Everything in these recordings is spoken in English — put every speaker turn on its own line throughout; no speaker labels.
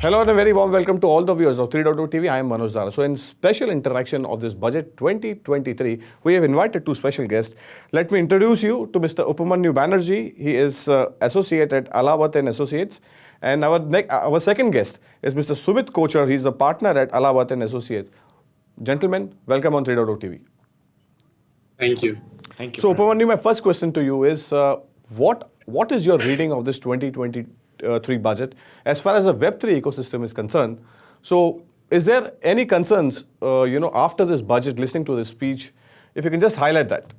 Hello and a very warm welcome to all the viewers of 3.0 TV. I am Manoj Dara. So in special interaction of this budget 2023, we have invited two special guests. Let me introduce you to Mr. Upamanyu Banerjee. He is associate at Alawat and Associates. And our second guest is Mr. Sumit Kochar. He is a partner at Alawat and Associates. Gentlemen, welcome on 3.0 TV.
Thank you.
Thank you.
So Upamanyu, my first question to you is, what is your reading of this 2023 budget as far as the Web3 ecosystem is concerned? So is there any concerns, after this budget, listening to this speech, if you can just highlight that?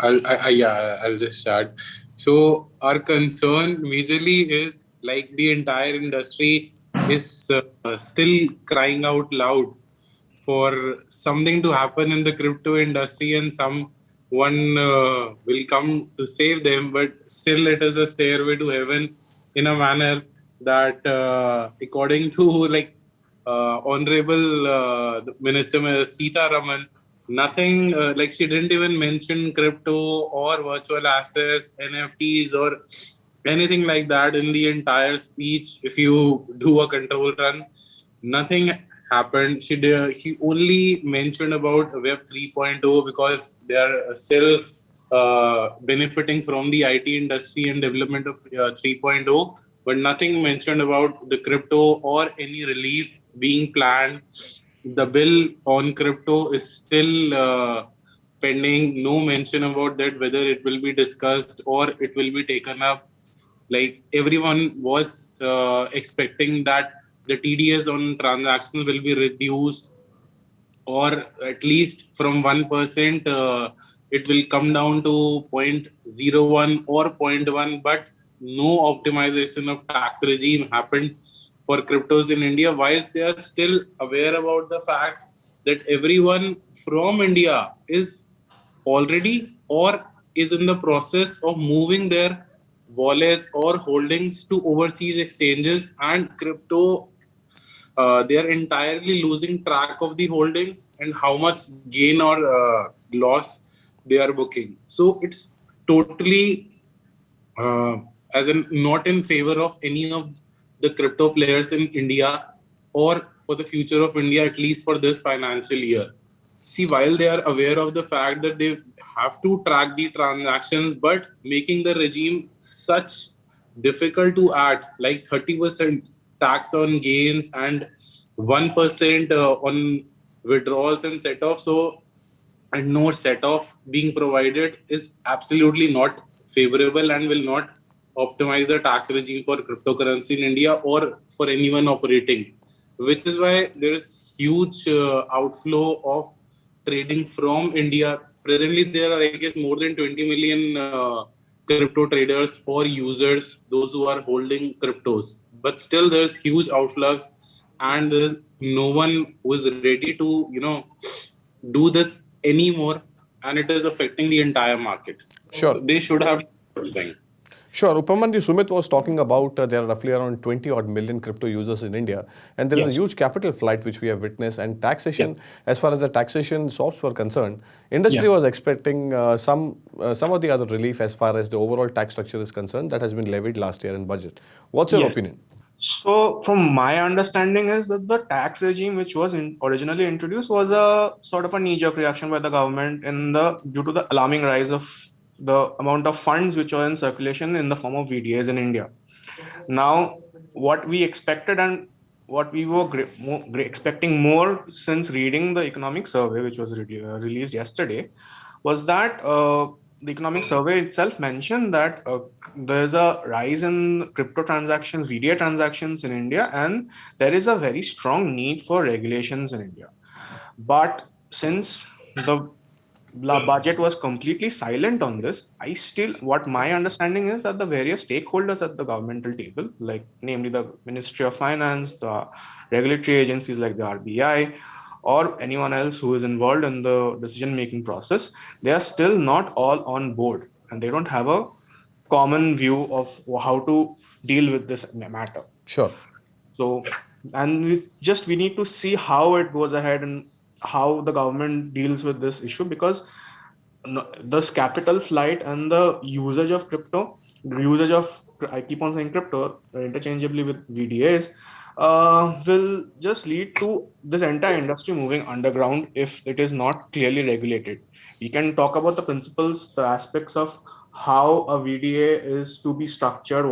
I'll just start. So our concern majorly is like the entire industry is still crying out loud for something to happen in the crypto industry, and someone will come to save them, but still it is a stairway to heaven in a manner that according to Honorable Minister Sita Raman, nothing like she didn't even mention crypto or virtual assets, NFTs or anything like that in the entire speech. If you do a control run, nothing happened. She only mentioned about Web 3.0 because they are still benefiting from the IT industry and development of 3.0, but nothing mentioned about the crypto or any relief being planned. The bill on crypto is still pending. No mention about that, whether it will be discussed or it will be taken up. Like everyone was expecting that the TDS on transactions will be reduced, or at least from 1%, it will come down to 0.01 or 0.1, but no optimization of tax regime happened for cryptos in India, whilst they are still aware about the fact that everyone from India is already or is in the process of moving their wallets or holdings to overseas exchanges, and crypto they are entirely losing track of the holdings and how much gain or loss they are booking. So it's totally as in not in favor of any of the crypto players in India or for the future of India, at least for this financial year. See, while they are aware of the fact that they have to track the transactions, but making the regime such difficult to act, like 30% tax on gains and 1% on withdrawals and set off. So, and no set off being provided is absolutely not favorable and will not optimize the tax regime for cryptocurrency in India or for anyone operating, which is why there is huge outflow of trading from India. Presently, there are, I guess, more than 20 million crypto traders or users, those who are holding cryptos. But still, there's huge outflux, and there's no one who is ready to, do this anymore, and it is affecting the entire market.
Sure.
So they should have something.
Sure. Upamanyu, Sumit was talking about there are roughly around 20 odd million crypto users in India, and there is a huge capital flight which we have witnessed, and taxation, as far as the taxation SOPs were concerned, industry was expecting some of the other relief as far as the overall tax structure is concerned that has been levied last year in budget. What's your opinion?
So from my understanding is that the tax regime which was originally introduced was a sort of a knee-jerk reaction by the government due to the alarming rise of the amount of funds which are in circulation in the form of VDAs in India. Now, what we expected and what we were expecting more since reading the economic survey, which was released yesterday, was that the economic survey itself mentioned that there's a rise in crypto transactions, VDA transactions in India, and there is a very strong need for regulations in India. But since the budget was completely silent on this, what my understanding is that the various stakeholders at the governmental table, like namely the Ministry of Finance, the regulatory agencies like the RBI, or anyone else who is involved in the decision-making process, they are still not all on board, and they don't have a common view of how to deal with this matter.
Sure.
So, and we need to see how it goes ahead and how the government deals with this issue, because this capital flight and the usage of crypto, I keep on saying crypto interchangeably with VDAs, will just lead to this entire industry moving underground if it is not clearly regulated. We can talk about the principles, the aspects of how a VDA is to be structured,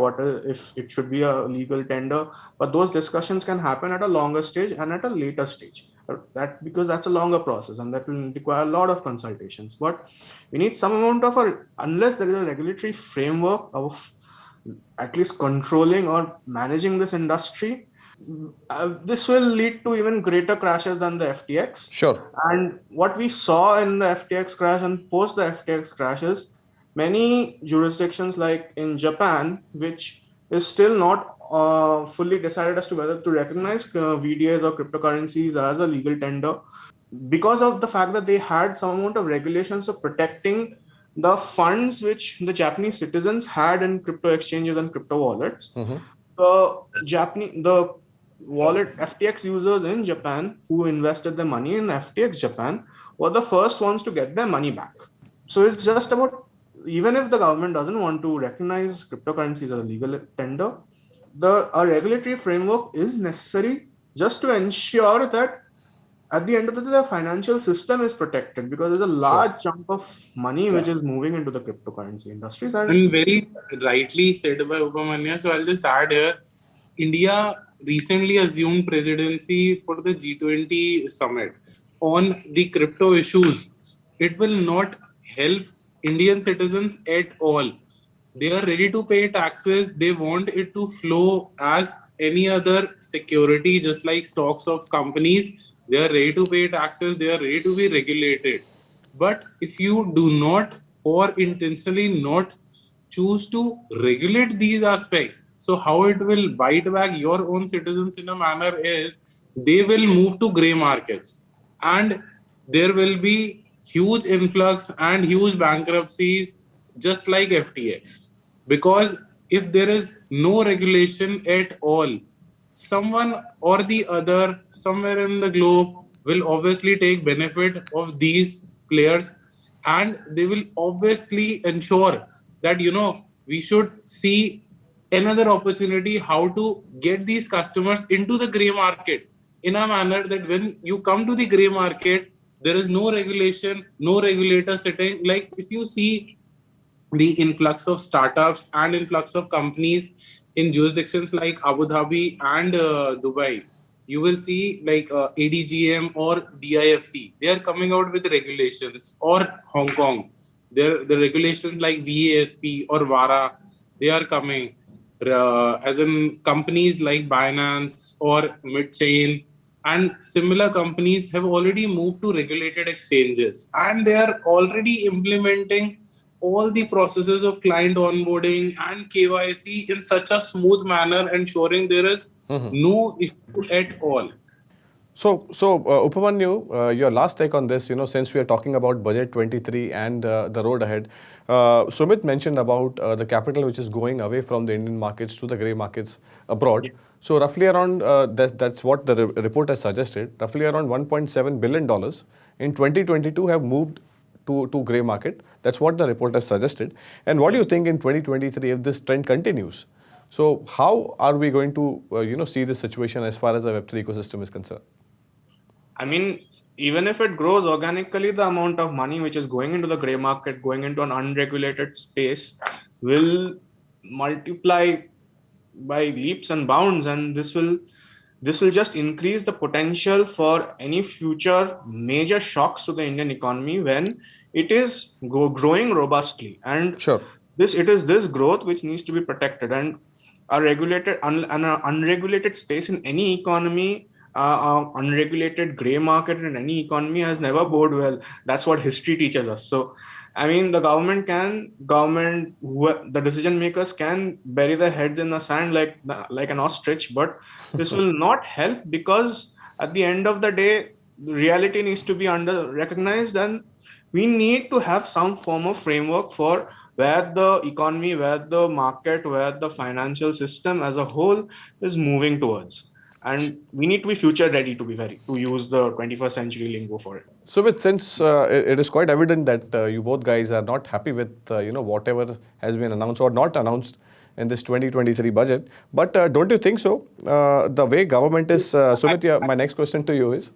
if it should be a legal tender, but those discussions can happen at a longer stage and at a later stage. That because that's a longer process and that will require a lot of consultations. But we need some amount of unless there is a regulatory framework of at least controlling or managing this industry, this will lead to even greater crashes than the FTX.
Sure.
And what we saw in the FTX crash and post the FTX crashes, many jurisdictions like in Japan, which is still not fully decided as to whether to recognize VDAs or cryptocurrencies as a legal tender, because of the fact that they had some amount of regulations of protecting the funds which the Japanese citizens had in crypto exchanges and crypto wallets. The wallet FTX users in Japan who invested their money in FTX Japan were the first ones to get their money back. So it's just about, even if the government doesn't want to recognize cryptocurrencies as a legal tender, a regulatory framework is necessary just to ensure that at the end of the day, the financial system is protected, because there's a large chunk of money which is moving into the cryptocurrency industries.
And very rightly said by Upamanyu. So I'll just add here, India recently assumed presidency for the G20 summit on the crypto issues. It will not help Indian citizens at all. They are ready to pay taxes. They want it to flow as any other security, just like stocks of companies. They are ready to pay taxes. They are ready to be regulated. But if you do not or intentionally not choose to regulate these aspects, so how it will bite back your own citizens in a manner is they will move to grey markets, and there will be huge influx and huge bankruptcies just like FTX. Because if there is no regulation at all, someone or the other somewhere in the globe will obviously take benefit of these players, and they will obviously ensure that we should see another opportunity how to get these customers into the gray market in a manner that when you come to the gray market, there is no regulation, no regulator sitting. Like if you see the influx of startups and influx of companies in jurisdictions like Abu Dhabi and Dubai, you will see like ADGM or DIFC. They are coming out with regulations, or Hong Kong. The regulations like VASP or VARA, they are coming. As in companies like Binance or Midchain and similar companies have already moved to regulated exchanges, and they are already implementing all the processes of client onboarding and KYC in such a smooth manner, ensuring there is no issue at all.
So Upamanyu, your last take on this, since we are talking about budget 23 and the road ahead, Sumit mentioned about the capital which is going away from the Indian markets to the grey markets abroad. Yeah. So roughly around, that's what the report has suggested, roughly around $1.7 billion in 2022 have moved to grey market. That's what the report has suggested. And what do you think in 2023 if this trend continues? So how are we going to see this situation as far as the Web3 ecosystem is concerned?
I mean, even if it grows organically, the amount of money which is going into the gray market, going into an unregulated space, will multiply by leaps and bounds, and this will just increase the potential for any future major shocks to the Indian economy when it is growing robustly. And it is this growth which needs to be protected, and a regulated unregulated space in any economy, unregulated gray market in any economy has never bode well. That's what history teaches us. So I mean, the the decision makers can bury their heads in the sand like an ostrich, but this will not help, because at the end of the day, reality needs to be recognized, and we need to have some form of framework for where the economy, where the market, where the financial system as a whole is moving towards. And we need to be future ready to use the 21st century lingo for it.
Sumit, since it is quite evident that you both guys are not happy with whatever has been announced or not announced in this 2023 budget. But don't you think so? The way government is, Sumit, my next question to you is,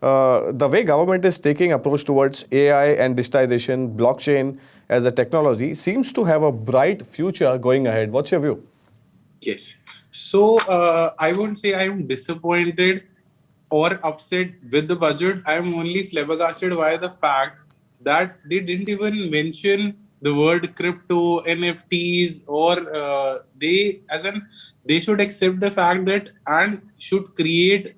the way government is taking approach towards AI and digitization, blockchain as a technology seems to have a bright future going ahead. What's your view?
Yes. So I would say I am disappointed or upset with the budget. I am only flabbergasted by the fact that they didn't even mention the word crypto, NFTs, or they should accept the fact that and should create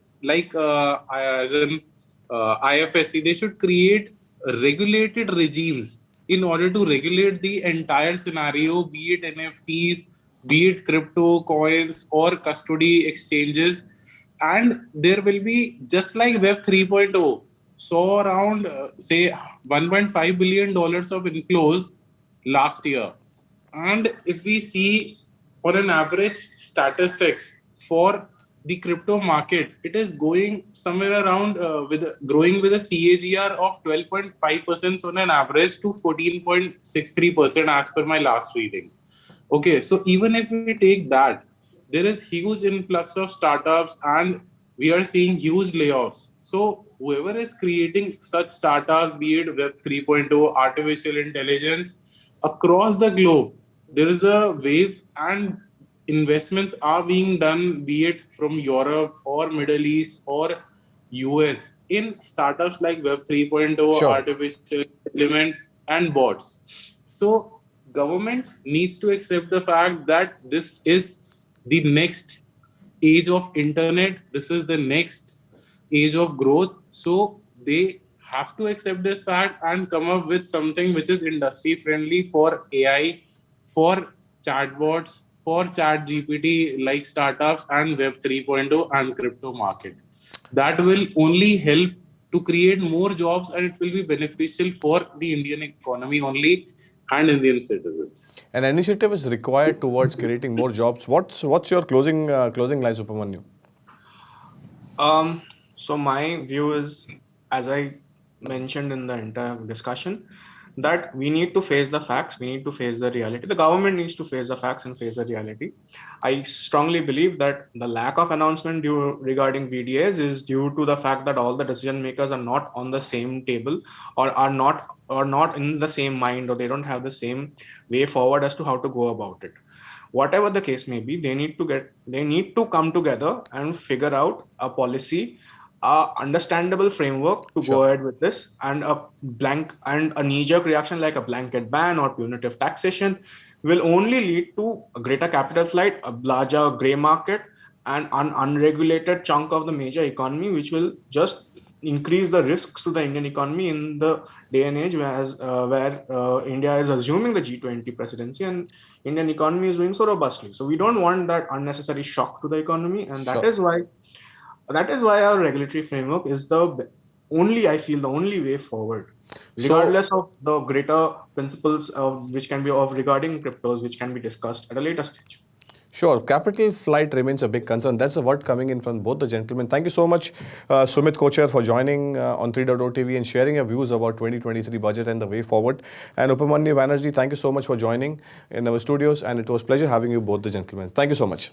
IFSC, they should create regulated regimes in order to regulate the entire scenario, be it NFTs, be it crypto coins or custody exchanges. And there will be, just like Web 3.0, saw around, say, $1.5 billion of inflows last year. And if we see on an average statistics for the crypto market, it is going somewhere around growing with a CAGR of 12.5% on an average to 14.63% as per my last reading. Okay, so even if we take that, there is huge influx of startups and we are seeing huge layoffs. So whoever is creating such startups, be it Web 3.0, artificial intelligence, across the globe, there is a wave and investments are being done, be it from Europe or Middle East or US, in startups like Web 3.0,
Sure.
artificial intelligence and bots. So government needs to accept the fact that this is the next age of internet, this is the next age of growth. So they have to accept this fact and come up with something which is industry friendly for AI, for chatbots, for chat GPT like startups and Web 3.0 and crypto market. That will only help to create more jobs and it will be beneficial for the Indian economy only and Indian citizens.
An initiative is required towards creating more jobs. What's your closing lines, Upamanyu?
So my view is, as I mentioned in the entire discussion, that we need to face the facts, we need to face the reality. The government needs to face the facts and face the reality. I strongly believe that the lack of announcement regarding VDAs is due to the fact that all the decision makers are not on the same table or are not in the same mind, or they don't have the same way forward as to how to go about it. Whatever the case may be, they need to come together and figure out a policy, understandable framework to go ahead with this, and a knee-jerk reaction like a blanket ban or punitive taxation will only lead to a greater capital flight, a larger gray market, and an unregulated chunk of the major economy, which will just increase the risks to the Indian economy in the day and age where India is assuming the G20 presidency and Indian economy is doing so robustly. So we don't want that unnecessary shock to the economy, and that is why our regulatory framework is the only way forward, regardless of the greater principles which can be regarding cryptos, which can be discussed at a later stage.
Sure. Capital flight remains a big concern. That's the word coming in from both the gentlemen. Thank you so much, Sumit Kochar, for joining on 3.0 TV and sharing your views about 2023 budget and the way forward. And Upamanyu Banerjee, thank you so much for joining in our studios. And it was a pleasure having you both the gentlemen. Thank you so much.